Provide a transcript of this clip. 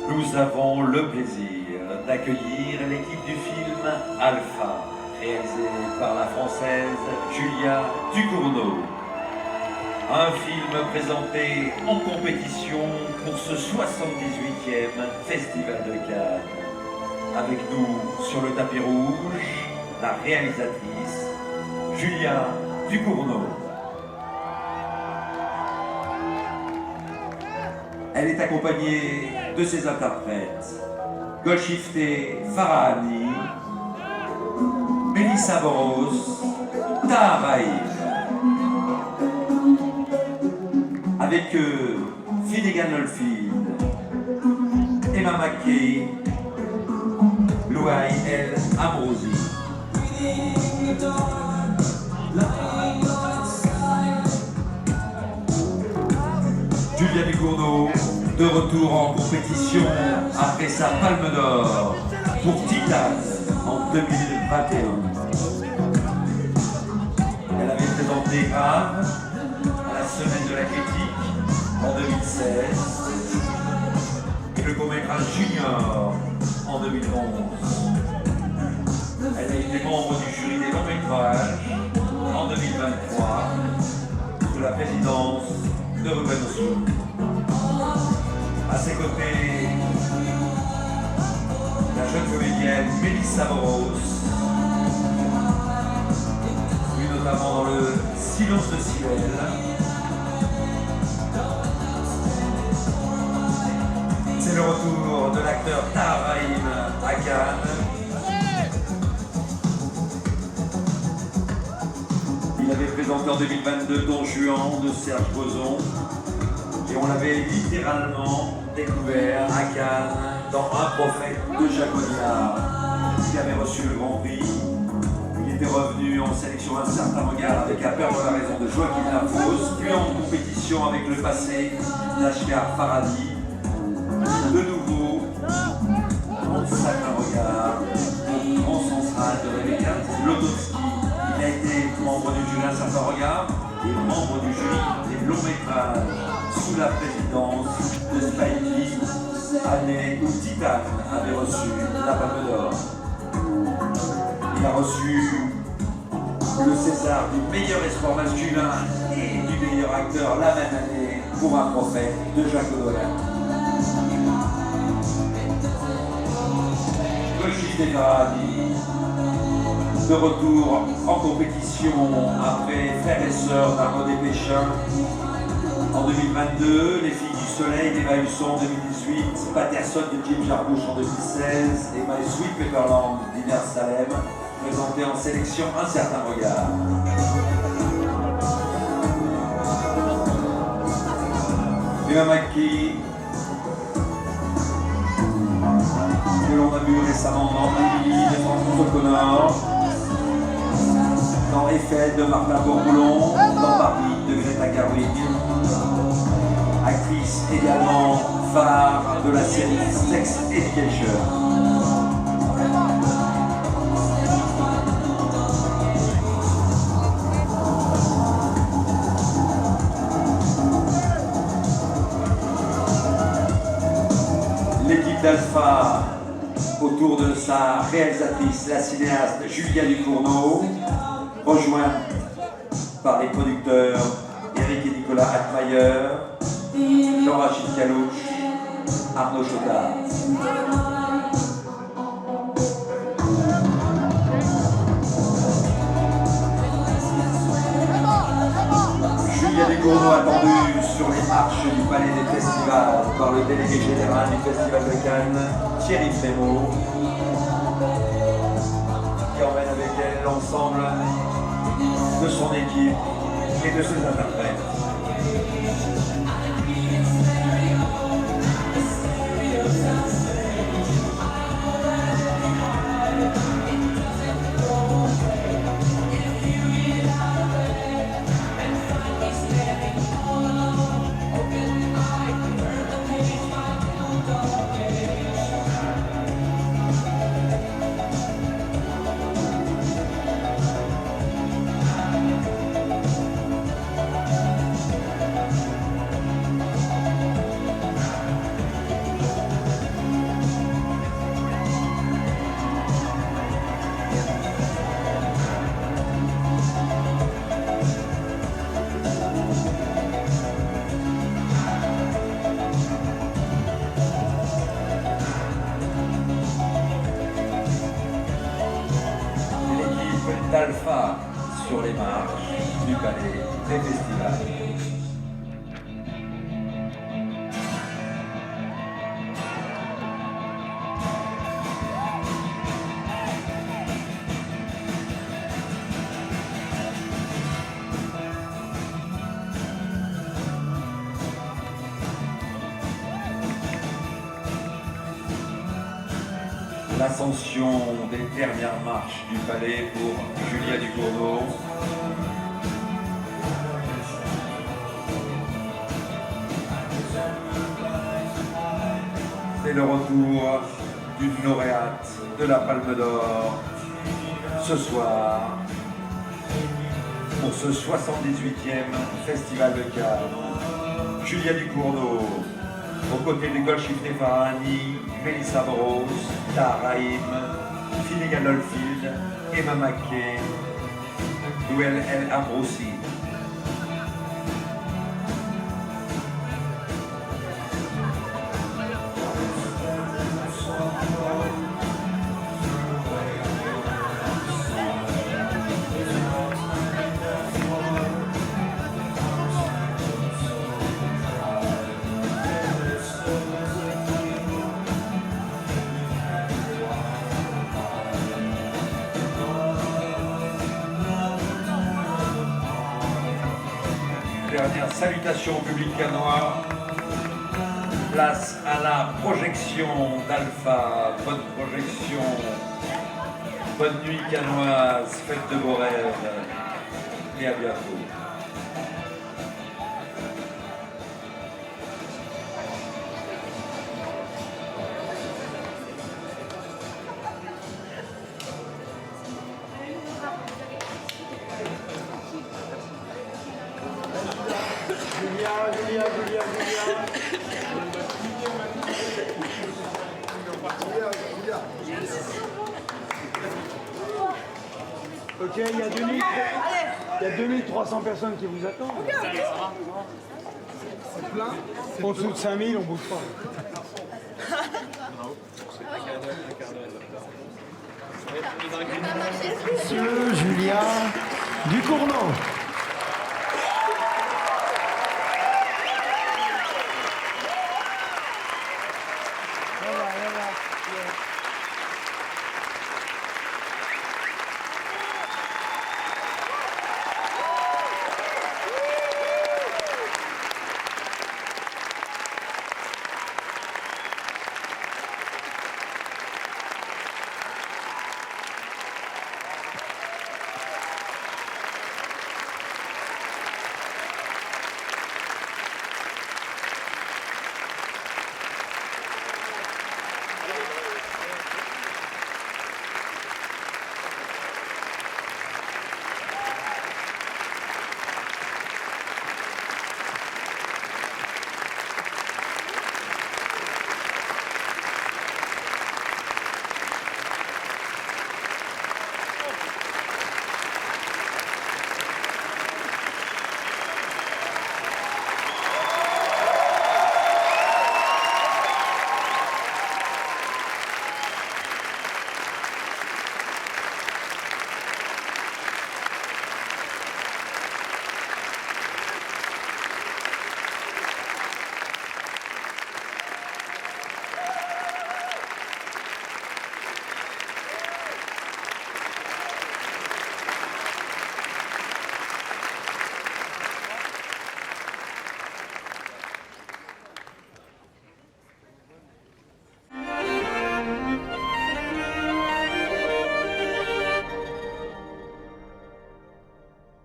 Nous avons le plaisir d'accueillir l'équipe du film Alpha, réalisé par la Française Julia Ducournau. Un film présenté en compétition pour ce 78e Festival de Cannes. Avec nous sur le tapis rouge, la réalisatrice Julia Ducournau. Elle est accompagnée de ses interprètes Golshifteh Farahani, Melissa Boros, Tahar Rahim. Avec eux, Finnegan Oldfield, Emma Mackey, Louaï El Amrouzi. Julia Ducournau, de retour en compétition après sa Palme d'Or pour Titane en 2021. Elle avait présenté Grave à la Semaine de la Critique en 2016 et le court-métrage Junior en 2011. Elle a été membre du jury des longs métrages en 2023 sous la présidence de Ruben Östlund. À ses côtés, la jeune comédienne Melissa Boros, vue notamment dans le Silence de Ciel. C'est le retour de l'acteur Tahar Rahim à Cannes. Il avait présenté en 2022 Don Juan de Serge Boson. Et on l'avait littéralement découvert à Cannes dans Un prophète de Jacques Audiard. Il avait reçu le Grand Prix. Il était revenu en sélection Un certain regard avec À perdre la raison de Joaquin Lafosse, puis en compétition avec Le passé d'Ashghar Farhadi. De nouveau, Un certain regard pour Grand Central de Rebecca Zlotowski. Il a été membre du jury Un certain regard et membre du jury des longs métrages sous la présidence de Spike Lee, année où Titane avait reçu la Palme d'Or. Il a reçu le César du meilleur espoir masculin et du meilleur acteur la même année pour Un prophète de Jacques Audiard. Golshifteh Farahani, de retour en compétition après Frères et Sœurs d'Arnaud Desplechin en 2022, Les filles du soleil d'Eva Husson en 2018, Patterson de Jim Jarmusch en 2016 et My Sweet Pepperland d'Inès Salem, présenté en sélection Un certain regard. Emma Mackey, que l'on a vu récemment dans Emily de Francis O'Connor, dans Eiffel de Martin Bourboulon, dans Barbie de Greta Gerwig. Actrice également phare de la série Sex Education. L'équipe d'Alpha, autour de sa réalisatrice, la cinéaste Julia Ducournau, rejointe par les producteurs Eric et Nicolas Hackmayer, Jean-Rachid Calouche, Arnaud Chaudard. Julia Ducournau attendue sur les marches du Palais des Festivals par le délégué général du Festival de Cannes, Thierry Frémaux, qui emmène avec elle l'ensemble de son équipe et de ses interprètes. d'Alpha sur les marches du palais des festivals. L'ascension des dernières marches du palais pour Julia Ducournau. C'est le retour d'une lauréate de la Palme d'Or ce soir pour ce 78e Festival de Cannes. Julia Ducournau, aux côtés de Golshifteh Farahani, Melissa Bros, Tahar Rahim, Finnegan Oldfield, Emma Mackey, Louel El Amroussi. Dernière salutation au public cannois. Place à la projection d'Alpha. Bonne projection. Bonne nuit cannoise. Faites de beaux rêves. Et à bientôt. Julia. Ok, il y a 2300 personnes qui vous attendent. C'est plein. En dessous de 5000, on bouge pas. Monsieur Julia Ducournau. Voilà.